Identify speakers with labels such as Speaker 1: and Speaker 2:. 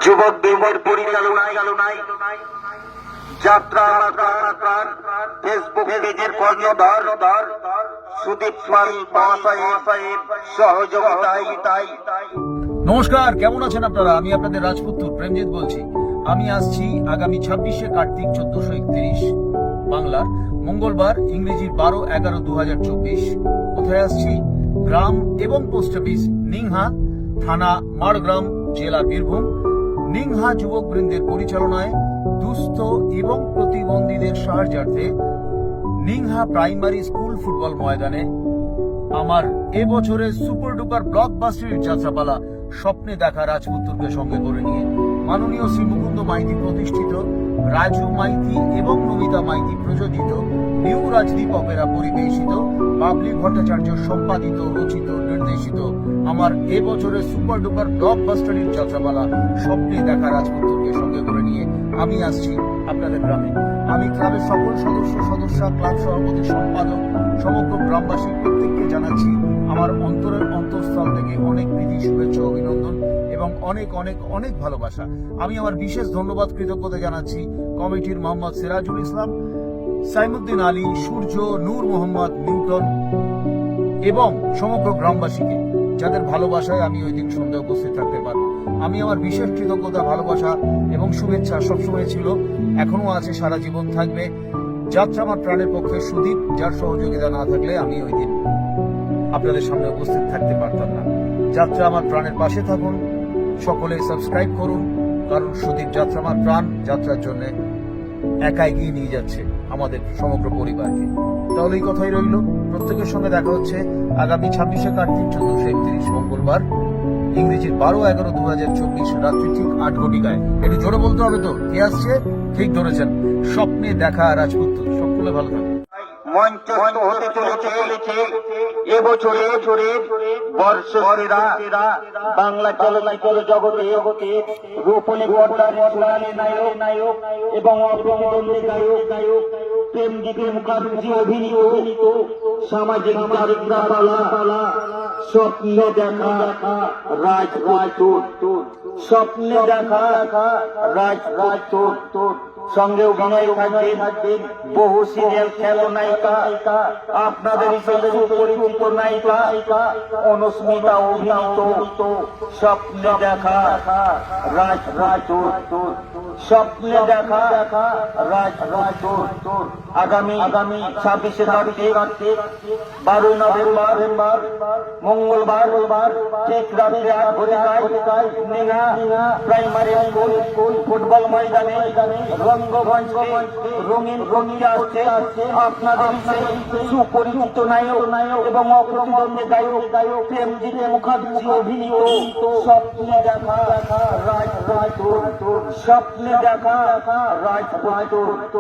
Speaker 1: যুবক দেবের পরিচালনায় যাত্রা ফেসবুক পেজের কর্ণধার সুদীপ পাল মহাশয়ের সহযোগিতায়।
Speaker 2: নমস্কার, কেমন আছেন আপনারা? আমি আপনাদের রাজপুত্র প্রেমজিৎ বলছি। আমি আসছি আগামী 26শে কার্তিক 1431 বাংলার মঙ্গলবার, ইংরেজি 12/11/2024। কোথায় আসছি? গ্রাম এবং পোস্ট অফিস নিংহা, থানা মাড়গ্রাম, জেলা বীরভূম। নিংহা যুবক বৃন্দের পরিচালনায় দুস্থ এবং প্রতিবন্ধীদের সাহায্যার্থে নিংহা প্রাইমারি স্কুল ফুটবল ময়দানে আমার এবছরের সুপার ডুপার ব্লকবাস্টার যাত্রাপালা স্বপ্নে দেখা রাজপুত্রকে সঙ্গে করে নিয়ে মাননীয় শ্রী মুকুন্দ মাইতি প্রতিষ্ঠিত, রাজু মাইতি এবং নমিতা মাইতি প্রযোজিত, নিউ রাজদীপ অপেরা পরিবেশিত, বাবলি ভট্টাচার্য সম্পাদিত, রচিত, নির্দেশিত আমার এবছরের সুপার ডুপার ব্লকবাস্টারের যাত্রাপালা স্বপ্নে দেখা রাজপুত্রকে সঙ্গে করে নিয়ে আমি আসছি আপনাদের গ্রামে। আমি ক্লাবের সকল সদস্য, ক্লাব সভাপতি, সম্পাদক, সমগ্র গ্রামবাসী প্রত্যেককে জানাচ্ছি আমার অন্তরের অন্তঃস্থল থেকে অনেক প্রীতি, শুভেচ্ছা, অভিনন্দন এবং অনেক অনেক অনেক ভালোবাসা। আমি আমার বিশেষ ধন্যবাদ, কৃতজ্ঞতা জানাচ্ছি কমিটির মোহাম্মদ সিরাজুল ইসলাম, সাইমুদ্দিন আলী, সূর্য, নূর মোহাম্মদ, নিউটন এবং সমগ্র গ্রামবাসীকে, যাদের ভালোবাসায় আমি ওই দিন সন্ধ্যায় উপস্থিত থাকতে পারবো। আমি আমার বিশেষ কৃতজ্ঞতা, ভালোবাসা এবং শুভেচ্ছা সবসময় ছিল, এখনো আছে, সারা জীবন থাকবে। যাত্রা আমার প্রাণের পক্ষে সুদীপ, যার সহযোগিতা না থাকলে আমি ওই দিন আপনাদের সামনে উপস্থিত থাকতে পারতাম না। যাত্রা আমার প্রাণের পাশে থাকুন, সকলে সাবস্ক্রাইব করুন, কারণ সুদীপ যাত্রা আমার প্রাণ। যাত্রার জন্য একা এগিয়ে নিয়ে যাচ্ছে আমাদের সমগ্র পরিবারকে। তাহলে এই কথাই রইল, প্রত্যেকের সঙ্গে দেখা হচ্ছে আগামী 26শে কার্তিক 1431 মঙ্গলবার, ইংরেজির 12/11/2024 রাত্রি ঠিক 8 ঘটিকায়। একটু জোরে বলতে হবে তো, কে আসছে? ঠিক ধরেছেন, স্বপ্নে দেখা রাজপুত্র। সকলে ভালো থাকবে।
Speaker 1: মঞ্চস্থ হতে চলেছে এবছরের বর্ষসেরা বাংলা চলচ্চিত্র জগতে রূপলী পর্দার সোনালী নায়ক এবং অপ্রতিদ্বন্দ্বী গায়ক প্রেমজিৎ মুখার্জি অভিনীত সামাজিক যাত্রাপালা স্বপ্নে দেখা রাজপুত্র। স্বপ্নে দেখা রাজপুত্র সঙ্গে অভিনয় থাকবেন বহু সিরিয়াল খেলনায়িকা, আপনাদের হিসেবে সুপরিচিত নায়িকা অনুস্মিতা অভিনীত স্বপ্নে দেখা রাজপুত্র। স্বপ্নে দেখা রাজপুত্র আগামী 26শে কার্তিক 12 নভেম্বর মঙ্গলবার ঠিক রাত্রে 8 ঘটিকায় নিংহা প্রাইমারি স্কুল ফুটবল ময়দানে রঙ্গমঞ্চে রঙিন করতে আসছে আপনাদের সুপরিচিত নায়ক এবং অপ্রতিদ্বন্দ্বী গায়ক প্রেমজিৎ মুখার্জি অভিনীত স্বপ্নে দেখা রাজপুত্র। স্বপ্নে দেখা রাজপুত্র।